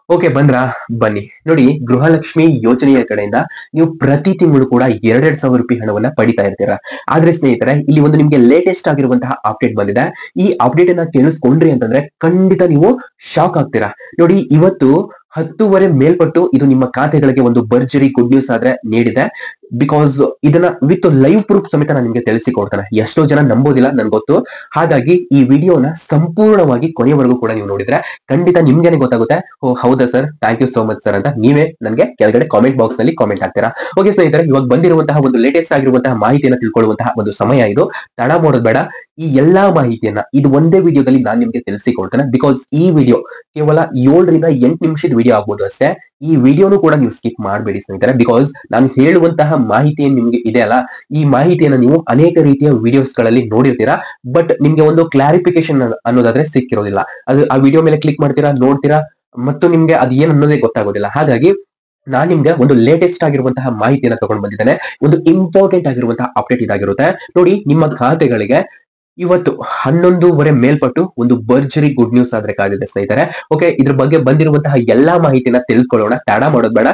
Okay ಬಂದ್ರಾ ಬನ್ನಿ ನೋಡಿ. ಗೃಹಲಕ್ಷ್ಮಿ ಯೋಜನೆಯ ಕಡೆಯಿಂದ ನೀವು ಪ್ರತಿ ತಿಂಗಳು ಕೂಡ 2,000 ರೂಪಾಯಿ ಹಣವನ್ನ ಪಡಿತಾ ಇರ್ತೀರಾ. ಆದ್ರೆ ಸ್ನೇಹಿತರೆ, ಇಲ್ಲಿ ಒಂದು ನಿಮ್ಗೆ ಲೇಟೆಸ್ಟ್ ಆಗಿರುವಂತಹ ಅಪ್ಡೇಟ್ ಬಂದಿದೆ. ಈ ಅಪ್ಡೇಟ್ ಅನ್ನ ಕೇಳಿಸ್ಕೊಂಡ್ರಿ ಅಂತಂದ್ರೆ ಖಂಡಿತ ನೀವು ಶಾಕ್ ಆಗ್ತೀರಾ. ನೋಡಿ, ಇವತ್ತು 10:30 ಮೇಲ್ಪಟ್ಟು ಇದು ನಿಮ್ಮ ಖಾತೆಗಳಿಗೆ ಒಂದು ಭರ್ಜರಿ ಗುಡ್ ನ್ಯೂಸ್ ಆದ್ರೆ ನೀಡಿದೆ. ಬಿಕಾಸ್ ಇದನ್ನ ವಿತ್ ಲೈವ್ ಪ್ರೂಫ್ ಸಮೇತ ನಾನು ನಿಮ್ಗೆ ತಿಳಿಸಿಕೊಡ್ತೇನೆ. ಎಷ್ಟೋ ಜನ ನಂಬೋದಿಲ್ಲ, ನನ್ಗೆ ಗೊತ್ತು. ಹಾಗಾಗಿ ಈ ವಿಡಿಯೋನ ಸಂಪೂರ್ಣವಾಗಿ ಕೊನೆಯವರೆಗೂ ಕೂಡ ನೀವು ನೋಡಿದ್ರೆ ಖಂಡಿತ ನಿಮ್ಗೇನೆ ಗೊತ್ತಾಗುತ್ತೆ. ಓ ಹೌದಾ sir, thank you so much sir ಅಂತ ನೀವೇ ನನಗೆ ಕೆಳಗಡೆ ಕಾಮೆಂಟ್ ಬಾಕ್ಸ್ ನಲ್ಲಿ ಕಾಮೆಂಟ್ ಆಗ್ತೀರಾ. ಓಕೆ ಸ್ನೇಹಿತರೆ, ಇವಾಗ ಬಂದಿರುವಂತಹ ಒಂದು ಲೇಟೆಸ್ಟ್ ಆಗಿರುವಂತಹ ಮಾಹಿತಿಯನ್ನು ತಿಳ್ಕೊಳ್ಳುವಂತಹ ಒಂದು ಸಮಯ ಇದು. ತಡ ಮಾಡೋದು ಬೇಡ. ಈ ಎಲ್ಲಾ ಮಾಹಿತಿಯನ್ನ ಇದು ಒಂದೇ ವಿಡಿಯೋದಲ್ಲಿ ನಾನು ನಿಮ್ಗೆ ತಿಳಿಸಿಕೊಡ್ತೇನೆ. ಬಿಕಾಸ್ ಈ ವಿಡಿಯೋ ಕೇವಲ 7ರಿಂದ 8 ನಿಮಿಷದ ವಿಡಿಯೋ ಆಗ್ಬೋದು ಅಷ್ಟೇ. ಈ ವಿಡಿಯೋನು ಕೂಡ ನೀವು ಸ್ಕಿಪ್ ಮಾಡಬೇಡಿ ಸ್ನೇಹಿತರೆ. ಬಿಕಾಸ್ ನಾನು ಹೇಳುವಂತಹ ಮಾಹಿತಿ ನಿಮ್ಗೆ ಇದೆ ಅಲ್ಲ, ಈ ಮಾಹಿತಿಯನ್ನ ನೀವು ಅನೇಕ ರೀತಿಯ ವಿಡಿಯೋಸ್ ಗಳಲ್ಲಿ ನೋಡಿರ್ತೀರಾ. ಬಟ್ ನಿಮ್ಗೆ ಒಂದು ಕ್ಲಾರಿಫಿಕೇಶನ್ ಅನ್ನೋದಾದ್ರೆ ಸಿಕ್ಕಿರೋದಿಲ್ಲ. ಅದು ಆ ವಿಡಿಯೋ ಮೇಲೆ ಕ್ಲಿಕ್ ಮಾಡ್ತೀರಾ, ನೋಡ್ತೀರಾ, ಮತ್ತು ನಿಮ್ಗೆ ಅದು ಏನ್ ಅನ್ನೋದೇ ಗೊತ್ತಾಗೋದಿಲ್ಲ. ಹಾಗಾಗಿ ನಾನ್ ನಿಮ್ಗೆ ಒಂದು ಲೇಟೆಸ್ಟ್ ಆಗಿರುವಂತಹ ಮಾಹಿತಿಯನ್ನ ತಗೊಂಡು ಬಂದಿದ್ದೇನೆ. ಒಂದು ಇಂಪಾರ್ಟೆಂಟ್ ಆಗಿರುವಂತಹ ಅಪ್ಡೇಟ್ ಇದಾಗಿರುತ್ತೆ. ನೋಡಿ, ನಿಮ್ಮ ಖಾತೆಗಳಿಗೆ ಇವತ್ತು 11:30 ಮೇಲ್ಪಟ್ಟು ಒಂದು ಭರ್ಜರಿ ಗುಡ್ ನ್ಯೂಸ್ ಆದ್ರೆ ಕಾದಿದೆ ಸ್ನೇಹಿತರೆ. ಓಕೆ, ಇದ್ರ ಬಗ್ಗೆ ಬಂದಿರುವಂತಹ ಎಲ್ಲಾ ಮಾಹಿತಿನ ತಿಳ್ಕೊಳ್ಳೋಣ. ತಡ ಮಾಡೋದು ಬೇಡ.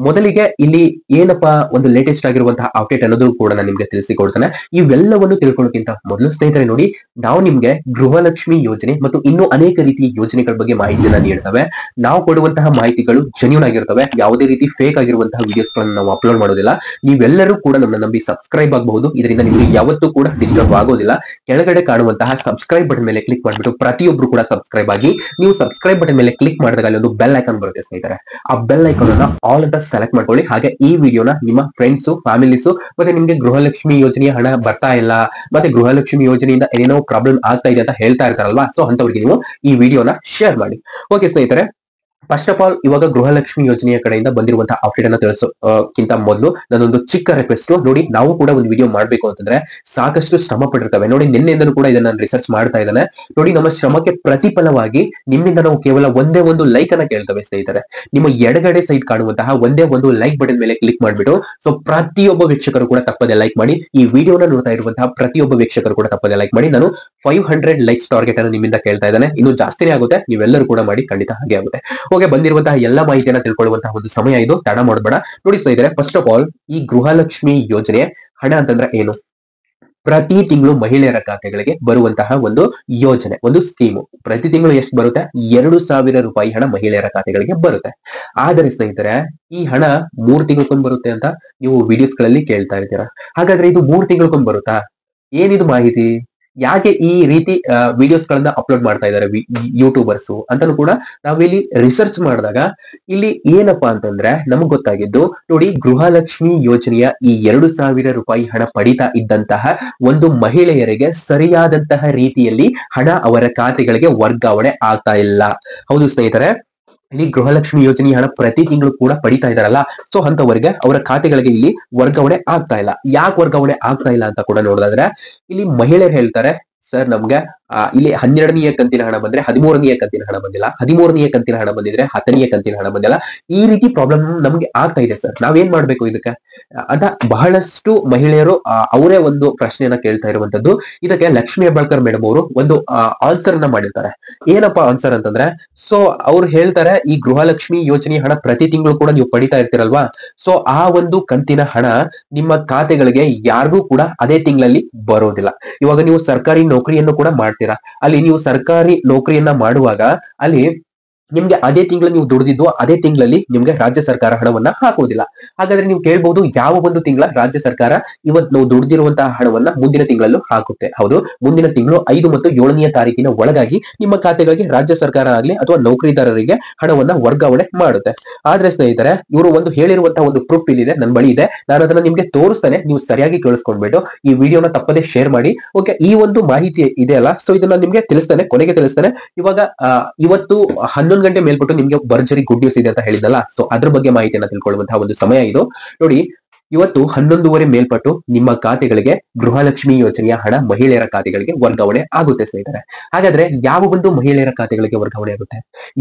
ಮೊದಲಿಗೆ ಇಲ್ಲಿ ಏನಪ್ಪಾ ಒಂದು ಲೇಟೆಸ್ಟ್ ಆಗಿರುವಂತಹ ಅಪ್ಡೇಟ್ ಅನ್ನೋದು ಕೂಡ ನಾನು ನಿಮ್ಗೆ ತಿಳಿಸಿಕೊಡ್ತೇನೆ. ಇವೆಲ್ಲವನ್ನು ತಿಳ್ಕೊಳ್ಳೋಕ್ಕಿಂತ ಮೊದಲು ಸ್ನೇಹಿತರೆ ನೋಡಿ, ನಾವು ನಿಮ್ಗೆ ಗೃಹಲಕ್ಷ್ಮಿ ಯೋಜನೆ ಮತ್ತು ಇನ್ನೂ ಅನೇಕ ರೀತಿಯ ಯೋಜನೆಗಳ ಬಗ್ಗೆ ಮಾಹಿತಿಯನ್ನ ನೀಡ್ತವೆ. ನಾವು ಕೊಡುವಂತಹ ಮಾಹಿತಿಗಳು ಜೆನ್ಯೂನ್ ಆಗಿರ್ತವೆ. ಯಾವುದೇ ರೀತಿ ಫೇಕ್ ಆಗಿರುವಂತಹ ವಿಡಿಯೋಸ್ ಗಳನ್ನ ನಾವು ಅಪ್ಲೋಡ್ ಮಾಡೋದಿಲ್ಲ. ನೀವೆಲ್ಲರೂ ಕೂಡ ನಮ್ಮನ್ನ ನಂಬಿ ಸಬ್ಸ್ಕ್ರೈಬ್ ಆಗಬಹುದು. ಇದರಿಂದ ನಿಮಗೆ ಯಾವತ್ತೂ ಕೂಡ ಡಿಸ್ಟರ್ಬ್ ಆಗೋದಿಲ್ಲ. ಕೆಳಗಡೆ ಕಾಣುವಂತಹ ಸಬ್ಸ್ಕ್ರೈಬ್ ಬಟನ್ ಮೇಲೆ ಕ್ಲಿಕ್ ಮಾಡಿಬಿಟ್ಟು ಪ್ರತಿಯೊಬ್ರು ಕೂಡ ಸಬ್ಸ್ಕ್ರೈಬ್ ಆಗಿ. ನೀವು ಸಬ್ಸ್ಕ್ರೈಬ್ ಬಟನ್ ಮೇಲೆ ಕ್ಲಿಕ್ ಮಾಡಿದಾಗ ಅಲ್ಲಿ ಒಂದು ಬೆಲ್ ಐಕಾನ್ ಬರುತ್ತೆ ಸ್ನೇಹಿತರೆ. ಆ ಬೆಲ್ ಐಕಾನ್ ಅನ್ನ ಆಲ್ ಅಂತ ಸೆಲೆಕ್ಟ್ ಮಾಡ್ಕೊಳ್ಳಿ. ಹಾಗೆ ಈ ವಿಡಿಯೋನ ನಿಮ್ಮ ಫ್ರೆಂಡ್ಸ್, ಫ್ಯಾಮಿಲೀಸ್, ಮತ್ತೆ ನಿಮ್ಗೆ ಗೃಹಲಕ್ಷ್ಮಿ ಯೋಜನೆಯ ಹಣ ಬರ್ತಾ ಇಲ್ಲ, ಮತ್ತೆ ಗೃಹಲಕ್ಷ್ಮಿ ಯೋಜನೆಯಿಂದ ಏನೇನೋ ಪ್ರಾಬ್ಲಮ್ ಆಗ್ತಾ ಇದೆ ಅಂತ ಹೇಳ್ತಾ ಇರ್ತಾರಲ್ವಾ, ಸೊ ಅಂತವ್ರಿಗೆ ನೀವು ಈ ವಿಡಿಯೋನ ಶೇರ್ ಮಾಡಿ. ಓಕೆ ಸ್ನೇಹಿತರೆ, ಫಸ್ಟ್ ಆಫ್ ಆಲ್ ಇವಾಗ ಗೃಹಲಕ್ಷ್ಮಿ ಯೋಜನೆಯ ಕಡೆಯಿಂದ ಬಂದಿರುವಂತಹ ಅಪ್ಡೇಟ್ ಅನ್ನ ತಿಳಿಸೋಕ್ಕಿಂತ ಮೊದಲು ನನ್ನೊಂದು ಚಿಕ್ಕ ರಿಕ್ವೆಸ್ಟ್. ನೋಡಿ, ನಾವು ಕೂಡ ಒಂದು ವಿಡಿಯೋ ಮಾಡ್ಬೇಕು ಅಂತಂದ್ರೆ ಸಾಕಷ್ಟು ಶ್ರಮ ಪಟ್ಟಿರ್ತವೆ. ನೋಡಿ, ನಿನ್ನೆಯಿಂದಲೂ ಕೂಡ ಇದನ್ನ ರಿಸರ್ಚ್ ಮಾಡ್ತಾ ಇದ್ದಾನೆ. ನೋಡಿ, ನಮ್ಮ ಶ್ರಮಕ್ಕೆ ಪ್ರತಿಫಲವಾಗಿ ನಿಮ್ಮಿಂದ ನಾವು ಕೇವಲ ಒಂದೇ ಒಂದು ಲೈಕ್ ಅನ್ನ ಕೇಳ್ತೇವೆ ಸ್ನೇಹಿತರೆ. ನಿಮ್ಮ ಎಡಗಡೆ ಸೈಡ್ ಕಾಣುವಂತಹ ಒಂದೇ ಒಂದು ಲೈಕ್ ಬಟನ್ ಮೇಲೆ ಕ್ಲಿಕ್ ಮಾಡ್ಬಿಟ್ಟು, ಸೊ ಪ್ರತಿಯೊಬ್ಬ ವೀಕ್ಷಕರು ಕೂಡ ತಪ್ಪದೆ ಲೈಕ್ ಮಾಡಿ. ಈ ವಿಡಿಯೋನ ನೋಡ್ತಾ ಇರುವಂತಹ ಪ್ರತಿಯೊಬ್ಬ ವೀಕ್ಷಕರು ಕೂಡ ತಪ್ಪದೆ ಲೈಕ್ ಮಾಡಿ. ನಾನು 500 ಲೈಕ್ಸ್ ಟಾರ್ಗೆಟ್ ಅನ್ನು ನಿಮ್ಮಿಂದ ಕೇಳ್ತಾ ಇದ್ದಾನೆ. ಇನ್ನು ಜಾಸ್ತಿನೇ ಆಗುತ್ತೆ, ನೀವೆಲ್ಲರೂ ಕೂಡ ಮಾಡಿ, ಖಂಡಿತ ಹಾಗೆ ಆಗುತ್ತೆ. ಓಕೆ, ಬಂದಿರುವಂತಹ ಎಲ್ಲಾ ಮಾಹಿತಿಯನ್ನ ತಿಳ್ಕೊಳ್ಳುವಂತಹ ಒಂದು ಸಮಯ ಇದು. ತಡ ಮಾಡಬೇಡ. ನೋಡಿ ಸ್ನೇಹಿತರೆ, ಫಸ್ಟ್ ಆಫ್ ಆಲ್ ಈ ಗೃಹಲಕ್ಷ್ಮಿ ಯೋಜನೆ ಹಣ ಅಂತಂದ್ರೆ ಏನು? ಪ್ರತಿ ತಿಂಗಳು ಮಹಿಳೆಯರ ಖಾತೆಗಳಿಗೆ ಬರುವಂತಹ ಒಂದು ಯೋಜನೆ, ಒಂದು ಸ್ಕೀಮು. ಪ್ರತಿ ತಿಂಗಳು ಎಷ್ಟು ಬರುತ್ತೆ? 2,000 ರೂಪಾಯಿ ಹಣ ಮಹಿಳೆಯರ ಖಾತೆಗಳಿಗೆ ಬರುತ್ತೆ. ಆದರೆ ಸ್ನೇಹಿತರೆ, ಈ ಹಣ 3 ತಿಂಗಳಿಗೊಮ್ಮೆ ಬರುತ್ತೆ ಅಂತ ನೀವು ವಿಡಿಯೋಸ್ ಗಳಲ್ಲಿ ಕೇಳ್ತಾ ಇರ್ತೀರಾ. ಹಾಗಾದ್ರೆ ಇದು 3 ತಿಂಗಳಿಗೊಮ್ಮೆ ಬರುತ್ತಾ? ಏನಿದು ಮಾಹಿತಿ? ಯಾಕೆ ಈ ರೀತಿ ವಿಡಿಯೋಸ್ ಗಳನ್ನ ಅಪ್ಲೋಡ್ ಮಾಡ್ತಾ ಇದ್ದಾರೆ ಯೂಟ್ಯೂಬರ್ಸ್ ಅಂತಾನು ಕೂಡ ನಾವಿಲ್ಲಿ ರಿಸರ್ಚ್ ಮಾಡಿದಾಗ ಇಲ್ಲಿ ಏನಪ್ಪಾ ಅಂತಂದ್ರೆ ನಮಗ್ ಗೊತ್ತಾಗಿದ್ದು, ನೋಡಿ, ಗೃಹಲಕ್ಷ್ಮಿ ಯೋಜನೆಯ ಈ 2,000 ರೂಪಾಯಿ ಹಣ ಪಡಿತಾ ಇದ್ದಂತಹ ಒಂದು ಮಹಿಳೆಯರಿಗೆ ಸರಿಯಾದಂತಹ ರೀತಿಯಲ್ಲಿ ಹಣ ಅವರ ಖಾತೆಗಳಿಗೆ ವರ್ಗಾವಣೆ ಆಗ್ತಾ ಇಲ್ಲ. ಹೌದು ಸ್ನೇಹಿತರೆ, ಇಲ್ಲಿ ಗೃಹಲಕ್ಷ್ಮಿ ಯೋಜನೆ ಹಣ ಪ್ರತಿ ತಿಂಗಳು ಕೂಡ ಪಡಿತಾ ಇದಾರಲ್ಲ, ಸೊ ಅಂತವರಿಗೆ ಅವರ ಖಾತೆಗಳಿಗೆ ಇಲ್ಲಿ ವರ್ಗಾವಣೆ ಆಗ್ತಾ ಇಲ್ಲ. ಯಾಕೆ ವರ್ಗಾವಣೆ ಆಗ್ತಾ ಇಲ್ಲ ಅಂತ ಕೂಡ ನೋಡಿದ್ರೆ, ಇಲ್ಲಿ ಮಹಿಳೆಯರು ಹೇಳ್ತಾರೆ, ಸರ್ ನಮ್ಗೆ ಇಲ್ಲಿ 12ನೇ ಕಂತಿನ ಹಣ ಬಂದ್ರೆ 13ನೇ ಕಂತಿನ ಹಣ ಬಂದಿಲ್ಲ, 13ನೇ ಕಂತಿನ ಹಣ ಬಂದಿದ್ರೆ 10ನೇ ಕಂತಿನ ಹಣ ಬಂದಿಲ್ಲ. ಈ ರೀತಿ ಪ್ರಾಬ್ಲಮ್ ನಮ್ಗೆ ಆಗ್ತಾ ಇದೆ ಸರ್, ನಾವೇನ್ ಮಾಡ್ಬೇಕು ಇದಕ್ಕೆ ಅಂತ ಬಹಳಷ್ಟು ಮಹಿಳೆಯರು ಅವರೇ ಒಂದು ಪ್ರಶ್ನೆಯನ್ನ ಕೇಳ್ತಾ ಇರುವಂತದ್ದು. ಇದಕ್ಕೆ ಲಕ್ಷ್ಮೀ ಹೆಬ್ಬಾಳ್ಕರ್ ಮೇಡಮ್ ಅವರು ಒಂದು ಆನ್ಸರ್ ಅನ್ನ ಮಾಡಿರ್ತಾರೆ. ಏನಪ್ಪಾ ಆನ್ಸರ್ ಅಂತಂದ್ರೆ, ಸೊ ಅವ್ರು ಹೇಳ್ತಾರೆ, ಈ ಗೃಹಲಕ್ಷ್ಮಿ ಯೋಜನೆ ಹಣ ಪ್ರತಿ ತಿಂಗಳು ಕೂಡ ನೀವು ಪಡಿತಾ ಇರ್ತೀರಲ್ವಾ, ಸೊ ಆ ಒಂದು ಕಂತಿನ ಹಣ ನಿಮ್ಮ ಖಾತೆಗಳಿಗೆ ಯಾರಿಗೂ ಕೂಡ ಅದೇ ತಿಂಗಳಲ್ಲಿ ಬರೋದಿಲ್ಲ. ಇವಾಗ ನೀವು ಸರ್ಕಾರಿ ನೌಕರಿಯನ್ನು ಕೂಡ ಮಾಡ್ತೀರಾ, ಅಲ್ಲಿ ನೀವು ಸರ್ಕಾರಿ ನೌಕರಿಯನ್ನ ಮಾಡುವಾಗ ಅಲ್ಲಿ ನಿಮ್ಗೆ ಅದೇ ತಿಂಗಳು ನೀವು ದುಡಿದಿದ್ದು ಅದೇ ತಿಂಗಳಲ್ಲಿ ನಿಮ್ಗೆ ರಾಜ್ಯ ಸರ್ಕಾರ ಹಣವನ್ನ ಹಾಕೋದಿಲ್ಲ. ಹಾಗಾದ್ರೆ ನೀವು ಕೇಳ್ಬಹುದು, ಯಾವ ಒಂದು ತಿಂಗಳ ರಾಜ್ಯ ಸರ್ಕಾರ ಇವತ್ತು ನಾವು ದುಡಿದಿರುವಂತಹ ಹಣವನ್ನ ಮುಂದಿನ ತಿಂಗಳಲ್ಲೂ ಹಾಕುತ್ತೆ? ಹೌದು, ಮುಂದಿನ ತಿಂಗಳು 5 ಮತ್ತು 7ನೇ ತಾರೀಕಿನ ಒಳಗಾಗಿ ನಿಮ್ಮ ಖಾತೆಗಳಿಗೆ ರಾಜ್ಯ ಸರ್ಕಾರ ಆಗ್ಲಿ ಅಥವಾ ನೌಕರಿದಾರರಿಗೆ ಹಣವನ್ನ ವರ್ಗಾವಣೆ ಮಾಡುತ್ತೆ. ಆದ್ರೆ ಸ್ನೇಹಿತರೆ, ಇವರು ಒಂದು ಹೇಳಿರುವಂತಹ ಒಂದು ಪ್ರೂಫ್ ಇಲ್ಲಿದೆ, ನನ್ನ ಬಳಿ ಇದೆ, ನಾನು ಅದನ್ನ ನಿಮ್ಗೆ ತೋರಿಸ್ತೇನೆ. ನೀವು ಸರಿಯಾಗಿ ಕೇಳಿಸ್ಕೊಂಡ್ಬಿಟ್ಟು ಈ ವಿಡಿಯೋನ ತಪ್ಪದೆ ಶೇರ್ ಮಾಡಿ. ಓಕೆ, ಈ ಒಂದು ಮಾಹಿತಿ ಇದೆ ಅಲ್ಲ, ಸೊ ಇದನ್ನ ನಿಮ್ಗೆ ತಿಳಿಸ್ತೇನೆ, ಕೊನೆಗೆ ತಿಳಿಸ್ತೇನೆ. ಇವಾಗ ಇವತ್ತು 11 ಗಂಟೆ ಮೇಲ್ಪಟ್ಟು ನಿಮ್ಗೆ ಭರ್ಜರಿ ಗುಡ್ ನ್ಯೂಸ್ ಇದೆ ಅಂತ ಹೇಳಿದಲ್ಲ, ಸೊ ಅದ್ರ ಬಗ್ಗೆ ಮಾಹಿತಿಯನ್ನ ತಿಳ್ಕೊಳ್ಳುವಂತಹ ಒಂದು ಸಮಯ ಇದು. ನೋಡಿ, ಇವತ್ತು 11:30 ಮೇಲ್ಪಟ್ಟು ನಿಮ್ಮ ಖಾತೆಗಳಿಗೆ ಗೃಹಲಕ್ಷ್ಮಿ ಯೋಜನೆಯ ಹಣ ಮಹಿಳೆಯರ ಖಾತೆಗಳಿಗೆ ವರ್ಗಾವಣೆ ಆಗುತ್ತೆ ಸ್ನೇಹಿತರೆ. ಹಾಗಾದ್ರೆ ಯಾವ ಒಂದು ಮಹಿಳೆಯರ ಖಾತೆಗಳಿಗೆ ವರ್ಗಾವಣೆ ಆಗುತ್ತೆ?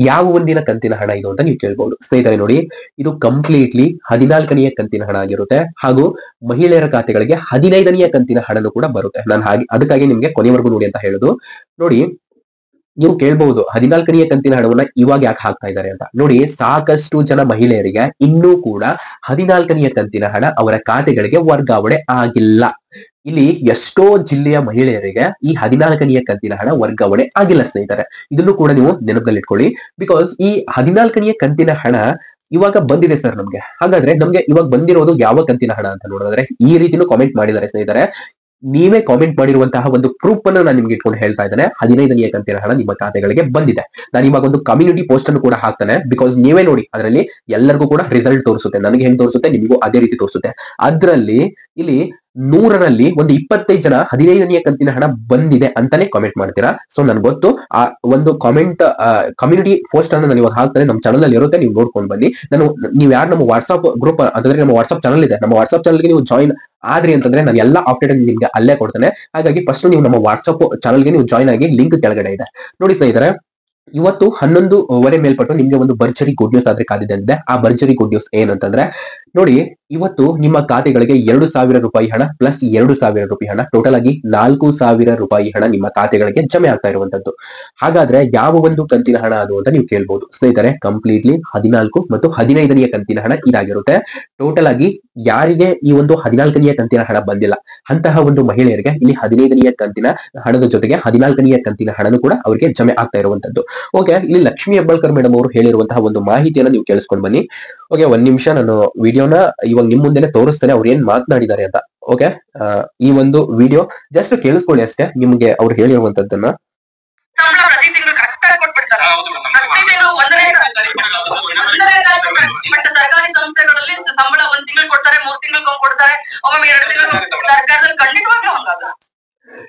ಯಾವ ಒಂದಿನ ಕಂತಿನ ಹಣ ಇದು ಅಂತ ನೀವು ಕೇಳ್ಬಹುದು ಸ್ನೇಹಿತರೆ. ನೋಡಿ, ಇದು ಕಂಪ್ಲೀಟ್ಲಿ 14ನೇ ಕಂತಿನ ಹಣ ಆಗಿರುತ್ತೆ. ಹಾಗೂ ಮಹಿಳೆಯರ ಖಾತೆಗಳಿಗೆ 15ನೇ ಕಂತಿನ ಹಣನೂ ಕೂಡ ಬರುತ್ತೆ. ನಾನು ಹಾಗೆ ಅದಕ್ಕಾಗಿ ನಿಮ್ಗೆ ಕೊನೆವರೆಗೂ ನೋಡಿ ಅಂತ ಹೇಳುದು. ನೋಡಿ, ನೀವು ಕೇಳ್ಬಹುದು 14ನೇ ಕಂತಿನ ಹಣವನ್ನ ಇವಾಗ ಯಾಕೆ ಹಾಕ್ತಾ ಇದ್ದಾರೆ ಅಂತ. ನೋಡಿ, ಸಾಕಷ್ಟು ಜನ ಮಹಿಳೆಯರಿಗೆ ಇನ್ನೂ ಕೂಡ 14ನೇ ಕಂತಿನ ಹಣ ಅವರ ಖಾತೆಗಳಿಗೆ ವರ್ಗಾವಣೆ ಆಗಿಲ್ಲ. ಇಲ್ಲಿ ಎಷ್ಟೋ ಜಿಲ್ಲೆಯ ಮಹಿಳೆಯರಿಗೆ ಈ 14ನೇ ಕಂತಿನ ಹಣ ವರ್ಗಾವಣೆ ಆಗಿಲ್ಲ ಸ್ನೇಹಿತರೆ. ಇದನ್ನು ಕೂಡ ನೀವು ನೆನಪಲ್ಲಿ ಇಟ್ಕೊಳ್ಳಿ. ಬಿಕಾಸ್ ಈ 14ನೇ ಕಂತಿನ ಹಣ ಇವಾಗ ಬಂದಿದೆ ಸರ್ ನಮ್ಗೆ. ಹಾಗಾದ್ರೆ ನಮ್ಗೆ ಇವಾಗ ಬಂದಿರೋದು ಯಾವ ಕಂತಿನ ಹಣ ಅಂತ ನೋಡಿದ್ರೆ ಈ ರೀತಿನೂ ಕಾಮೆಂಟ್ ಮಾಡಿದ್ದಾರೆ ಸ್ನೇಹಿತರೆ. ನೀವೇ ಕಾಮೆಂಟ್ ಮಾಡಿರುವಂತಹ ಒಂದು ಪ್ರೂಫ್ ಅನ್ನು ನಾನು ನಿಮ್ಗೆ ಇಟ್ಕೊಂಡು ಹೇಳ್ತಾ ಇದ್ದೇನೆ. 15ನೇ ಕಂತಿನ ಹಣ ನಿಮ್ಮ ಖಾತೆಗಳಿಗೆ ಬಂದಿದೆ. ನಾನು ಇವಾಗ ಒಂದು ಕಮ್ಯುನಿಟಿ ಪೋಸ್ಟ್ ಅನ್ನು ಕೂಡ ಹಾಕ್ತಾನೆ. ಬಿಕಾಸ್ ನೀವೇ ನೋಡಿ, ಅದರಲ್ಲಿ ಎಲ್ಲರಿಗೂ ಕೂಡ ರಿಸಲ್ಟ್ ತೋರಿಸುತ್ತೆ. ನನಗೆ ಹೆಂಗ್ ತೋರಿಸುತ್ತೆ ನಿಮಗೂ ಅದೇ ರೀತಿ ತೋರಿಸುತ್ತೆ. ಅದ್ರಲ್ಲಿ ಇಲ್ಲಿ 100ರಲ್ಲಿ ಒಂದು 25 ಜನ 15ನೇ ಕಂತಿನ ಹಣ ಬಂದಿದೆ ಅಂತಾನೆ ಕಾಮೆಂಟ್ ಮಾಡ್ತೀರಾ. ಸೊ ನನ್ಗೆ ಗೊತ್ತು ಆ ಒಂದು ಕಾಮೆಂಟ್ ಕಮ್ಯುನಿಟಿ ಪೋಸ್ಟ್ ಅನ್ನು ನಾನು ಇವಾಗ ಹಾಕ್ತಾನೆ. ನಮ್ಮ ಚಾನಲ್ ಅಲ್ಲಿ ಇರುತ್ತೆ, ನೀವು ನೋಡ್ಕೊಂಡು ಬನ್ನಿ. ನೀವು ಯಾರು ನಮ್ಮ ವಾಟ್ಸ್ಆಪ್ ಗ್ರೂಪ್ ಅಂದ್ರೆ ನಮ್ಮ ವಾಟ್ಸ್ಆಪ್ ಚಾನಲ್ ಇದೆ, ನಮ್ಮ ವಾಟ್ಸ್ಆಪ್ ಚಾನಲ್ಗೆ ನೀವು ಜಾಯಿನ್ ಆದ್ರಿ ಅಂತಂದ್ರೆ ನಾನು ಎಲ್ಲಾ ಅಪ್ಡೇಟ್ ನಿಮ್ಗೆ ಅಲ್ಲೇ ಕೊಡ್ತೇನೆ. ಹಾಗಾಗಿ ಫಸ್ಟ್ ನೀವು ನಮ್ಮ ವಾಟ್ಸ್ಆಪ್ ಚಾನಲ್ಗೆ ನೀವು ಜಾಯಿನ್ ಆಗಿ, ಲಿಂಕ್ ಕೆಳಗಡೆ ಇದೆ ನೋಡಿ ಸ್ನೇಹಿತರೆ. ಇವತ್ತು 11:15 ಮೇಲ್ಪಟ್ಟು ನಿಮ್ಗೆ ಒಂದು ಭರ್ಜರಿ ಗುಡ್ ನ್ಯೂಸ್ ಆದ್ರೆ ಕಾದಿದೆ ಅಂತೆ. ಆ ಭರ್ಜರಿ ಗುಡ್ ನ್ಯೂಸ್ ಏನಂತಂದ್ರೆ ನೋಡಿ, ಇವತ್ತು ನಿಮ್ಮ ಖಾತೆಗಳಿಗೆ 2,000 ರೂಪಾಯಿ ಹಣ ಪ್ಲಸ್ 2,000 ರೂಪಾಯಿ ಹಣ, ಟೋಟಲ್ ಆಗಿ 4,000 ರೂಪಾಯಿ ಹಣ ನಿಮ್ಮ ಖಾತೆಗಳಿಗೆ ಜಮೆ ಆಗ್ತಾ ಇರುವಂತದ್ದು. ಹಾಗಾದ್ರೆ ಯಾವ ಒಂದು ಕಂತಿನ ಹಣ ಅದು ಅಂತ ನೀವು ಕೇಳ್ಬಹುದು ಸ್ನೇಹಿತರೆ. ಕಂಪ್ಲೀಟ್ಲಿ 14 ಮತ್ತು 15ನೇ ಕಂತಿನ ಹಣ ಇದಾಗಿರುತ್ತೆ. ಟೋಟಲ್ ಆಗಿ ಯಾರಿಗೆ ಈ ಒಂದು 14ನೇ ಕಂತಿನ ಹಣ ಬಂದಿಲ್ಲ ಅಂತಹ ಒಂದು ಮಹಿಳೆಯರಿಗೆ ಇಲ್ಲಿ 15ನೇ ಕಂತಿನ ಹಣದ ಜೊತೆಗೆ 14ನೇ ಕಂತಿನ ಹಣನು ಕೂಡ ಅವರಿಗೆ ಜಮೆ ಆಗ್ತಾ ಇರುವಂತದ್ದು. ಓಕೆ, ಇಲ್ಲಿ ಲಕ್ಷ್ಮಿ ಹೆಬ್ಬಾಳ್ಕರ್ ಮೇಡಮ್ ಅವರು ಹೇಳಿರುವಂತಹ ಒಂದು ಮಾಹಿತಿಯನ್ನ ನೀವು ಕೇಳಿಸ್ಕೊಂಡು ಬನ್ನಿ. ಓಕೆ, ಒಂದ್ ನಿಮಿಷ ನಾನು ವಿಡಿಯೋನ ಇವಾಗ ನಿಮ್ ಮುಂದೆನೆ ತೋರಿಸ್ತೇನೆ ಅವ್ರು ಏನ್ ಮಾತನಾಡಿದ್ದಾರೆ ಅಂತ. ಓಕೆ, ಈ ಒಂದು ವಿಡಿಯೋ ಜಸ್ಟ್ ಕೇಳಿಸ್ಕೊಳ್ಳಿ ಅಷ್ಟೇ, ನಿಮ್ಗೆ ಅವ್ರು ಹೇಳಿರುವಂತದ್ದನ್ನ. ಸರ್ಕಾರಿ ಸಂಸ್ಥೆಗಳಲ್ಲಿ ಸಂಬಳ 1 ತಿಂಗಳು ಕೊಡ್ತಾರೆ, 3 ತಿಂಗಳು ಕೊಡ್ತಾರೆ, ಒಮ್ಮೆ 2 ತಿಂಗಳು ಸರ್ಕಾರದಲ್ಲಿ ಖಂಡಿತವಾಗ್ಲೂ ಹಂಗಾಗ.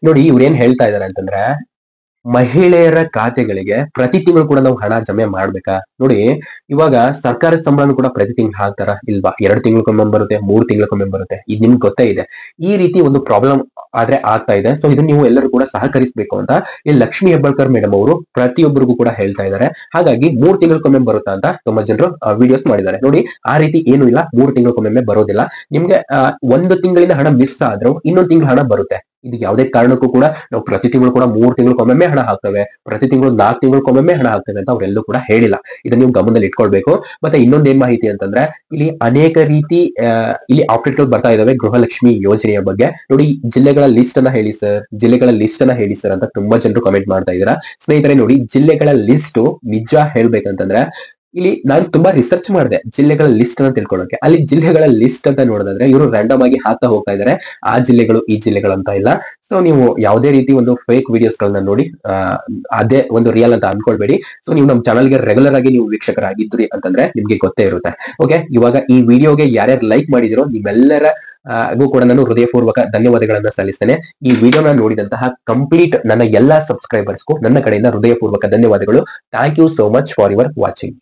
ನೋಡಿ, ಇವ್ರು ಏನ್ ಹೇಳ್ತಾ ಇದಾರೆ ಅಂತಂದ್ರೆ ಮಹಿಳೆಯರ ಖಾತೆಗಳಿಗೆ ಪ್ರತಿ ತಿಂಗಳು ಕೂಡ ನಾವು ಹಣ ಜಮೆ ಮಾಡ್ಬೇಕಾ? ನೋಡಿ, ಇವಾಗ ಸರ್ಕಾರದ ಸಂಬಳನೂ ಕೂಡ ಪ್ರತಿ ತಿಂಗಳು ಹಾಕ್ತಾರ ಇಲ್ವಾ? 2 ತಿಂಗಳಕ್ಕೊಮ್ಮೆ ಬರುತ್ತೆ, 3 ತಿಂಗಳಕ್ಕೊಮ್ಮೆ ಬರುತ್ತೆ. ಇದು ನಿಮ್ಗೆ ಗೊತ್ತೇ ಇದೆ. ಈ ರೀತಿ ಒಂದು ಪ್ರಾಬ್ಲಮ್ ಆದ್ರೆ ಆಗ್ತಾ ಇದೆ. ಸೊ ಇದನ್ನ ನೀವು ಎಲ್ಲರೂ ಕೂಡ ಸಹಕರಿಸಬೇಕು ಅಂತ ಈ ಲಕ್ಷ್ಮಿ ಹೆಬ್ಬಾಳ್ಕರ್ ಮೇಡಮ್ ಅವರು ಪ್ರತಿಯೊಬ್ಬರಿಗೂ ಕೂಡ ಹೇಳ್ತಾ ಇದ್ದಾರೆ. ಹಾಗಾಗಿ 3 ತಿಂಗಳಕ್ಕೊಮ್ಮೆ ಬರುತ್ತಾ ಅಂತ ತುಂಬಾ ಜನರು ವಿಡಿಯೋಸ್ ಮಾಡಿದ್ದಾರೆ. ನೋಡಿ, ಆ ರೀತಿ ಏನು ಇಲ್ಲ, 3 ತಿಂಗಳಕ್ಕೊಮ್ಮೆ ಬರೋದಿಲ್ಲ. ನಿಮ್ಗೆ 1 ತಿಂಗಳಿಂದ ಹಣ ಮಿಸ್ ಆದ್ರೂ ಇನ್ನೊಂದು ತಿಂಗಳು ಹಣ ಬರುತ್ತೆ. ಇದು ಯಾವುದೇ ಕಾರಣಕ್ಕೂ ಕೂಡ ನಾವು ಪ್ರತಿ ತಿಂಗಳು ಕೂಡ 3 ತಿಂಗಳಕ್ಕೊಮ್ಮೆ ಹಣ ಹಾಕ್ತೇವೆ, ಪ್ರತಿ ತಿಂಗಳು 4 ತಿಂಗಳಕ್ಕೊಮ್ಮೆ ಹಣ ಹಾಕ್ತೇವೆ ಅಂತ ಅವರೆಲ್ಲೂ ಕೂಡ ಹೇಳಿಲ್ಲ. ಇದನ್ನ ನೀವು ಗಮನದಲ್ಲಿ ಇಟ್ಕೊಳ್ಬೇಕು. ಮತ್ತೆ ಇನ್ನೊಂದೇನ್ ಮಾಹಿತಿ ಅಂತಂದ್ರೆ ಇಲ್ಲಿ ಅನೇಕ ರೀತಿ ಇಲ್ಲಿ ಅಪ್ಡೇಟ್ಗಳು ಬರ್ತಾ ಇದಾವೆ ಗೃಹಲಕ್ಷ್ಮಿ ಯೋಜನೆಯ ಬಗ್ಗೆ. ನೋಡಿ, ಜಿಲ್ಲೆಗಳ ಲಿಸ್ಟ್ ಅನ್ನ ಹೇಳಿ ಸರ್, ಜಿಲ್ಲೆಗಳ ಲಿಸ್ಟ್ ಅನ್ನ ಹೇಳಿ ಸರ್ ಅಂತ ತುಂಬಾ ಜನರು ಕಮೆಂಟ್ ಮಾಡ್ತಾ ಇದ್ದೀರಾ ಸ್ನೇಹಿತರೆ. ನೋಡಿ, ಜಿಲ್ಲೆಗಳ ಲಿಸ್ಟ್ ನಿಜ ಹೇಳ್ಬೇಕಂತಂದ್ರೆ ಇಲ್ಲಿ ನಾನು ತುಂಬಾ ರಿಸರ್ಚ್ ಮಾಡಿದೆ ಜಿಲ್ಲೆಗಳ ಲಿಸ್ಟ್ ಅನ್ನ ತಿಳ್ಕೊಳ್ಳೋಕೆ. ಅಲ್ಲಿ ಜಿಲ್ಲೆಗಳ ಲಿಸ್ಟ್ ಅಂತ ನೋಡೋದಾದ್ರೆ ಇವರು ರ್ಯಾಂಡಮ್ ಆಗಿ ಹಾಕ್ತಾ ಹೋಗ್ತಾ ಇದ್ದಾರೆ, ಆ ಜಿಲ್ಲೆಗಳು ಈ ಜಿಲ್ಲೆಗಳು ಅಂತ ಇಲ್ಲ. ಸೊ ನೀವು ಯಾವುದೇ ರೀತಿ ಒಂದು ಫೇಕ್ ವಿಡಿಯೋಸ್ ಗಳನ್ನ ನೋಡಿ ಅದೇ ಒಂದು ರಿಯಲ್ ಅಂತ ಅನ್ಕೊಳ್ಬೇಡಿ. ಸೊ ನೀವು ನಮ್ಮ ಚಾನಲ್ಗೆ ರೆಗ್ಯುಲರ್ ಆಗಿ ನೀವು ವೀಕ್ಷಕರಾಗಿದ್ರಿ ಅಂತಂದ್ರೆ ನಿಮ್ಗೆ ಗೊತ್ತೇ ಇರುತ್ತೆ. ಓಕೆ, ಇವಾಗ ಈ ವಿಡಿಯೋಗೆ ಯಾರ್ಯಾರು ಲೈಕ್ ಮಾಡಿದಿರೋ ನಿಮ್ಮೆಲ್ಲರ ಕೂಡ ನಾನು ಹೃದಯಪೂರ್ವಕ ಧನ್ಯವಾದಗಳನ್ನ ಸಲ್ಲಿಸ್ತೇನೆ. ಈ ವಿಡಿಯೋನ ನೋಡಿದಂತಹ ಕಂಪ್ಲೀಟ್ ನನ್ನ ಎಲ್ಲಾ ಸಬ್ಸ್ಕ್ರೈಬರ್ಸ್ಗೂ ನನ್ನ ಕಡೆಯಿಂದ ಹೃದಯಪೂರ್ವಕ ಧನ್ಯವಾದಗಳು. Thank you so much for your watching.